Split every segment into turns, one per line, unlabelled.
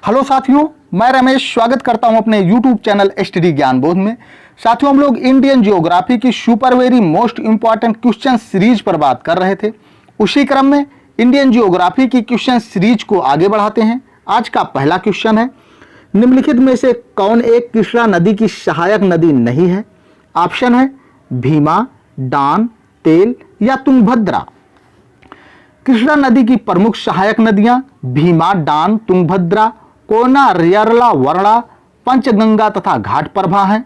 Hello साथियों, मैं रमेश स्वागत करता हूं अपने YouTube चैनल एसटीडी ज्ञान बोध में। साथियों, हम लोग इंडियन जियोग्राफी की super very most important question series पर बात कर रहे थे। उसी क्रम में इंडियन जियोग्राफी की क्वेश्चन सीरीज को आगे बढ़ाते हैं। आज का पहला क्वेश्चन है, निम्नलिखित में से कौन एक कृष्णा नदी की सहायक नदी नहीं है? ऑप्शन है भीमा, डान, तेल या तुंगभद्रा। कृष्णा नदी की प्रमुख सहायक नदियां भीमा, डान, तुंगभद्रा, कोयना, रियरला, वरड़ा, पंचगंगा तथा घाटप्रभा हैं,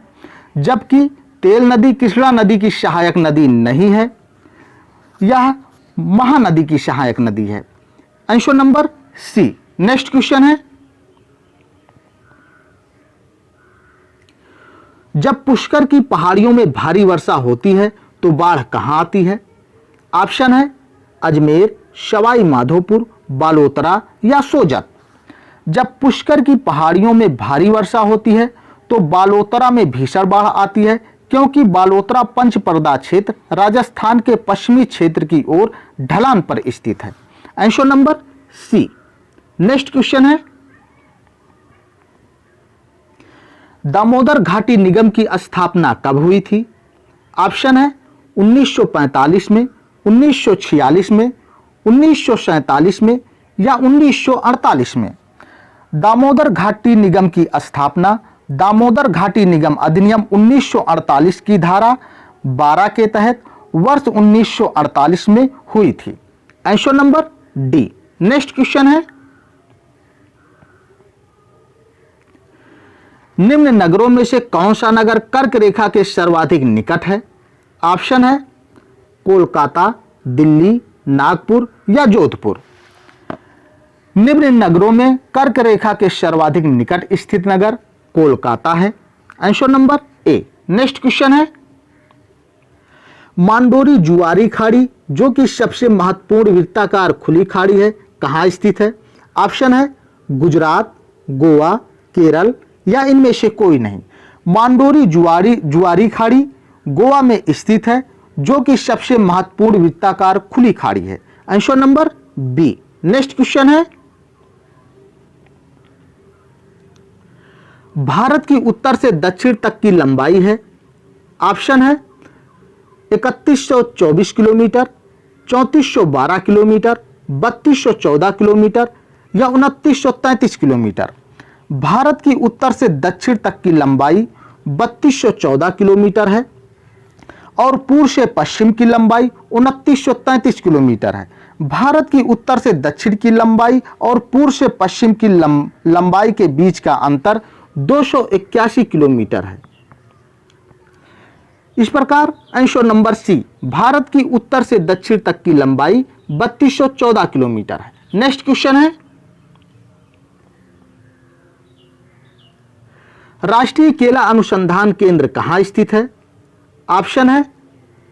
जबकि तेल नदी कृष्णा नदी की सहायक नदी नहीं है, यह महानदी की सहायक नदी है। Answer number C. Next question है, जब पुष्कर की पहाड़ियों में भारी वर्षा होती है तो बाढ़ कहां आती है? ऑप्शन है अजमेर, सवाई माधोपुर, बालोतरा या सोजत। जब पुष्कर की पहाड़ियों में भारी वर्षा होती है तो बालोतरा में भीषण बाढ़ आती है, क्योंकि बालोतरा पंचपर्दा क्षेत्र राजस्थान के पश्चिमी क्षेत्र की ओर ढलान पर स्थित है। Answer number C. Next question है, दामोदर घाटी निगम की स्थापना कब हुई थी? ऑप्शन है 1945 में, 1946 में, 1947 में या 1948 में। दामोदर घाटी निगम की स्थापना दामोदर घाटी निगम अधिनियम 1948 की धारा 12 के तहत वर्ष 1948 में हुई थी। Answer number D. Next question है, निम्न नगरों में से कौन सा नगर कर्क रेखा के सर्वाधिक निकट है? ऑप्शन है कोलकाता, दिल्ली, नागपुर या जोधपुर। निम्न नगरों में कर्क रेखा के सर्वाधिक निकट स्थित नगर कोलकाता है। Answer number A. Next question है, मांडोरी जुआरी खाड़ी जो कि सबसे महत्वपूर्ण वृत्ताकार खुली खाड़ी है, कहां स्थित है? ऑप्शन है गुजरात, गोवा, केरल या इनमें से कोई नहीं। मांडोरी जुआरी खाड़ी गोवा में स्थित है, जो कि सबसे महत्वपूर्ण वृत्ताकार खुली खाड़ी है। Answer number B. Next question है, भारत की उत्तर से दक्षिण तक की लंबाई है। ऑप्शन है 3124 किलोमीटर, 3412 किलोमीटर, 3214 किलोमीटर या 2933 किलोमीटर। भारत की उत्तर से दक्षिण तक की लंबाई 3214 किलोमीटर है और पूर्व से पश्चिम की लंबाई 2933 किलोमीटर है। भारत की उत्तर से दक्षिण की लंबाई और पूर्व से पश्चिम की लंबाई के बीच का अंतर 281 किलोमीटर है। इस प्रकार आंसर नंबर सी, भारत की उत्तर से दक्षिण तक की लंबाई 3214 किलोमीटर है। नेक्स्ट क्वेश्चन है, राष्ट्रीय केला अनुसंधान केंद्र कहां स्थित है? ऑप्शन है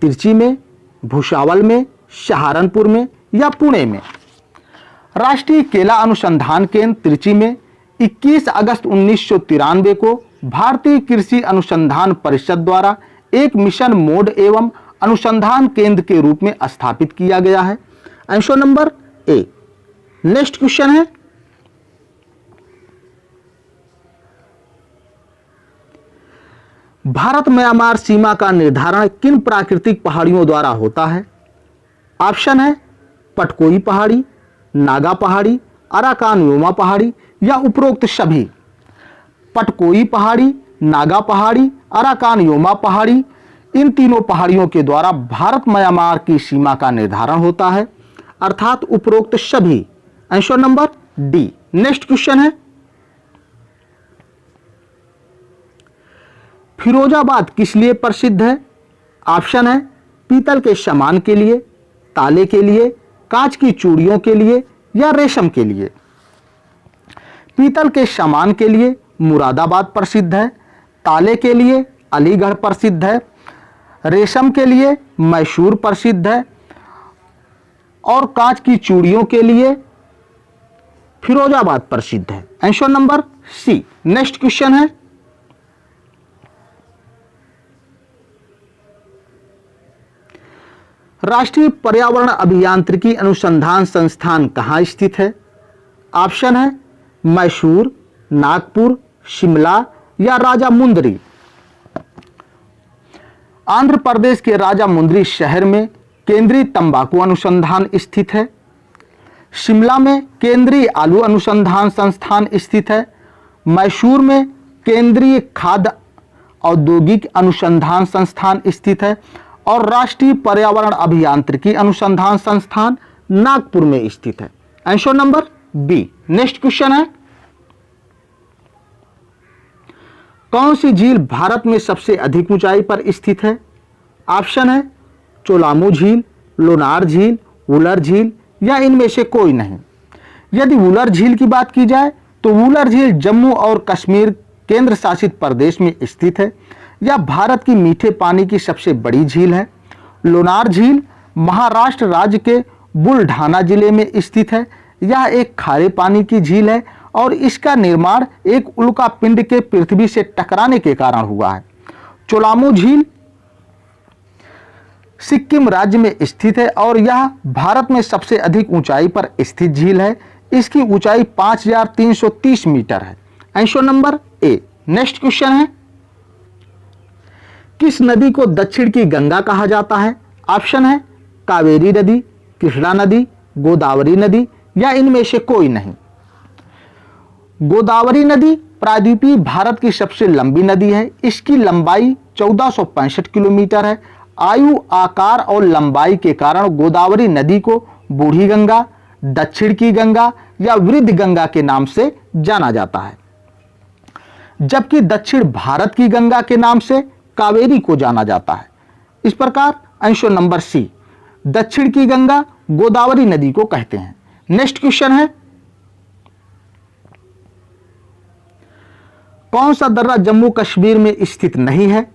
तिरची में, भुसावल में, सहारनपुर में या पुणे में। राष्ट्रीय केला अनुसंधान केंद्र तिरची में 21 अगस्त 1993 को भारतीय कृषि अनुसंधान परिषद द्वारा एक मिशन मोड एवं अनुसंधान केंद्र के रूप में स्थापित किया गया है। Answer number A. Next question है, भारत म्यांमार सीमा का निर्धारण किन प्राकृतिक पहाड़ियों द्वारा होता है? ऑप्शन है पटकोई पहाड़ी, नागा पहाड़ी, अराकान योमा पहाड़ी या उपरोक्त सभी। पटकोई पहाड़ी, नागा पहाड़ी, अराकान योमा पहाड़ी, इन तीनों पहाड़ियों के द्वारा भारत म्यांमार की सीमा का निर्धारण होता है, अर्थात उपरोक्त सभी। Answer number D. Next question है, फिरोजाबाद किस लिए प्रसिद्ध है? ऑप्शन है पीतल के सामान के लिए, ताले के लिए, कांच की चूड़ियों के लिए या रेशम के लिए। पीतल के सामान के लिए मुरादाबाद प्रसिद्ध है, ताले के लिए अलीगढ़ प्रसिद्ध है, रेशम के लिए मैसूर प्रसिद्ध है और कांच की चूड़ियों के लिए फिरोजाबाद प्रसिद्ध है। Answer number C. Next question है, राष्ट्रीय पर्यावरण अभियांत्रिकी अनुसंधान संस्थान कहाँ स्थित है? ऑप्शन है मैसूर, नागपुर, शिमला या राजामुंदरी? आंध्र प्रदेश के राजामुंदरी शहर में केंद्रीय तंबाकू अनुसंधान स्थित है। शिमला में केंद्रीय आलू अनुसंधान संस्थान स्थित है। मैसूर में केंद्रीय खाद्य औद्योगिक अनुसंधान संस्थान स्थित है और राष्ट्रीय पर्यावरण अभियांत्रिकी अनुसंधान संस्थान नागपुर में स्थित है। Answer number B. Next question है, कौन सी झील भारत में सबसे अधिक ऊंचाई पर स्थित है? ऑप्शन है चोलामू झील, लोनार झील, वुलर झील या इनमें से कोई नहीं। यदि वुलर झील की बात की जाए तो वुलर झील जम्मू और कश्मीर केंद्र शासित प्रदेश में स्थित है। यह भारत की मीठे पानी की सबसे बड़ी झील है। लोनार झील महाराष्ट्र राज्य के बुलढाना जिले में स्थित है। यह एक खारे पानी की झील है और इसका निर्माण एक उल्का पिंड के पृथ्वी से टकराने के कारण हुआ है। चोलामू झील सिक्किम राज्य में स्थित है और यह भारत में सबसे अधिक ऊंचाई पर स्थित झील है। इसकी ऊंचाई 5330 मीटर है। Answer number A. Next question है, किस नदी को दक्षिण की गंगा कहा जाता है? ऑप्शन है कावेरी नदी, कृष्णा नदी, गोदावरी नदी या इनमें से कोई नहीं। गोदावरी नदी प्रायद्वीपीय भारत की सबसे लंबी नदी है। इसकी लंबाई 1465 किलोमीटर है। आयु, आकार और लंबाई के कारण गोदावरी नदी को बूढ़ी गंगा, दक्षिण की गंगा या वृद्ध गंगा के नाम से जाना जाता है, जबकि दक्षिण भारत की गंगा के नाम से कावेरी को जाना जाता है। इस प्रकार आंसर नंबर सी, दक्षिण की गंगा गोदावरी नदी को कहते हैं। नेक्स्ट क्वेश्चन है, कौन सा दर्रा जम्मू कश्मीर में स्थित नहीं है?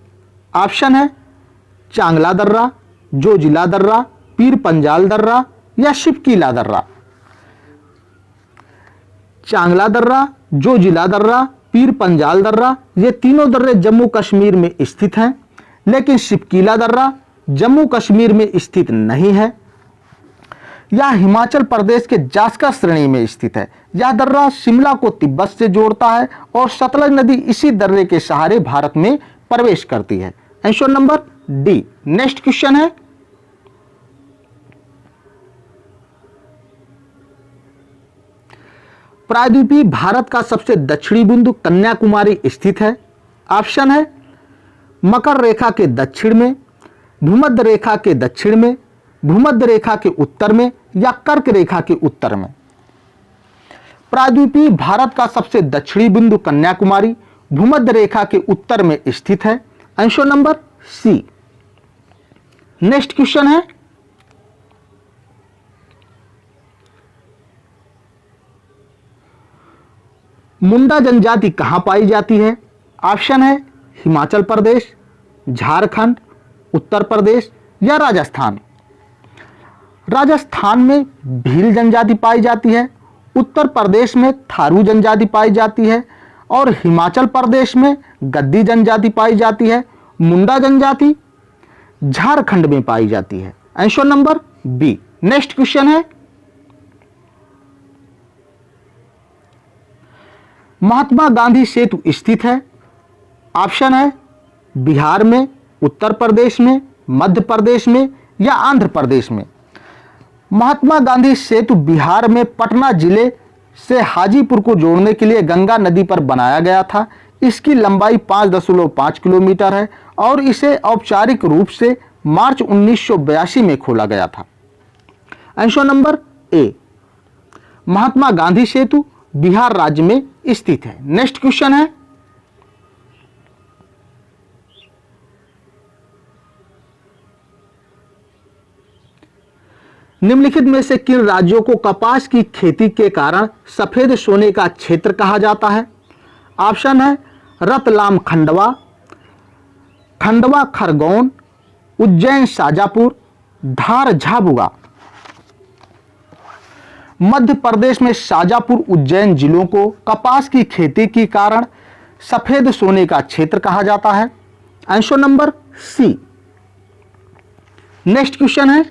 ऑप्शन है चांगला दर्रा, जोजिला दर्रा, पीर पंजाल दर्रा या शिपकीला दर्रा। चांगला दर्रा, जोजिला दर्रा, पीर पंजाल दर्रा ये तीनों दर्रे जम्मू कश्मीर में स्थित हैं, लेकिन शिपकीला दर्रा जम्मू कश्मीर में स्थित नहीं है। यह हिमाचल प्रदेश के जास्कर श्रेणी में स्थित है। यह दर्रा शिमला को तिब्बत से जोड़ता है और सतलज नदी इसी दर्रे के सहारे भारत में प्रवेश करती है। Answer number D. Next question है, प्रायद्वीपीय भारत का सबसे दक्षिणी बिंदु कन्याकुमारी स्थित है। ऑप्शन है मकर रेखा के दक्षिण में, भूमध्य रेखा के दक्षिण में, भूमध्य रेखा के उत्तर में या कर्क रेखा के उत्तर में। प्रायद्वीपीय भारत का सबसे दक्षिणी बिंदु कन्याकुमारी भूमध्य रेखा के उत्तर में स्थित है। Answer number C. Next question है, मुंडा जनजाति कहां पाई जाती है? ऑप्शन है हिमाचल प्रदेश, झारखंड, उत्तर प्रदेश या राजस्थान। राजस्थान में भील जनजाति पाई जाती है, उत्तर प्रदेश में थारू जनजाति पाई जाती है और हिमाचल प्रदेश में गद्दी जनजाति पाई जाती है। मुंडा जनजाति झारखंड में पाई जाती है। Answer number B. Next question है, महात्मा गांधी सेतु स्थित है। ऑप्शन है बिहार में, उत्तर प्रदेश में, मध्य प्रदेश में या आंध्र प्रदेश में। महात्मा गांधी सेतु बिहार में पटना जिले से हाजीपुर को जोड़ने के लिए गंगा नदी पर बनाया गया था। इसकी लंबाई 5.5 किलोमीटर है और इसे औपचारिक रूप से मार्च 1982 में खोला गया था। Answer number A, Mahatma Gandhi सेतु बिहार राज्य में स्थित है। नेक्स्ट क्वेश्चन है, निम्नलिखित में से किन राज्यों को कपास की खेती के कारण सफेद सोने का क्षेत्र कहा जाता है? ऑप्शन है रतलाम खंडवा, खंडवा खरगोन, उज्जैन शाजापुर, धार झाबुआ। मध्य प्रदेश में शाजापुर उज्जैन जिलों को कपास की खेती के कारण सफेद सोने का क्षेत्र कहा जाता है। Answer number C. Next question है,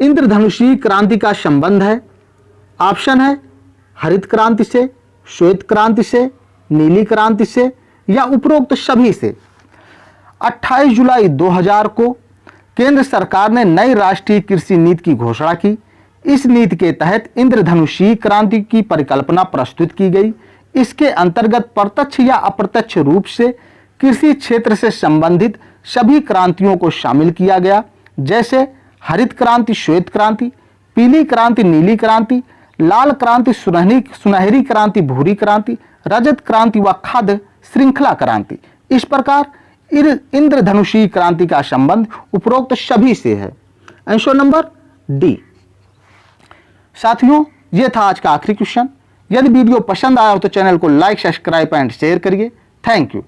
इंद्रधनुषी क्रांति का संबंध है ऑप्शन है हरित क्रांति से, श्वेत क्रांति से, नीली क्रांति से या उपरोक्त सभी से। 28 जुलाई 2000 को केंद्र सरकार ने नई राष्ट्रीय कृषि नीति की घोषणा की। इस नीति के तहत इंद्रधनुषीय क्रांति की परिकल्पना प्रस्तुत की गई। इसके अंतर्गत प्रत्यक्ष या अप्रत्यक्ष रूप से कृषि क्षेत्र से संबंधित सभी क्रांतियों को शामिल किया गया, जैसे हरित क्रांति, श्वेत क्रांति, पीली क्रांति, नीली क्रांति, लाल क्रांति, सुनहरी क्रांति, भूरी क्रांति, रजत क्रांति व खाद्य श्रृंखला क्रांति। इस प्रकार इंद्रधनुषीय क्रांति का संबंध उपरोक्त सभी से है। Answer number D. साथियों, यह था आज का आखिरी क्वेश्चन। यदि वीडियो पसंद आया हो तो चैनल को लाइक, सब्सक्राइब एंड शेयर करिए। Thank you.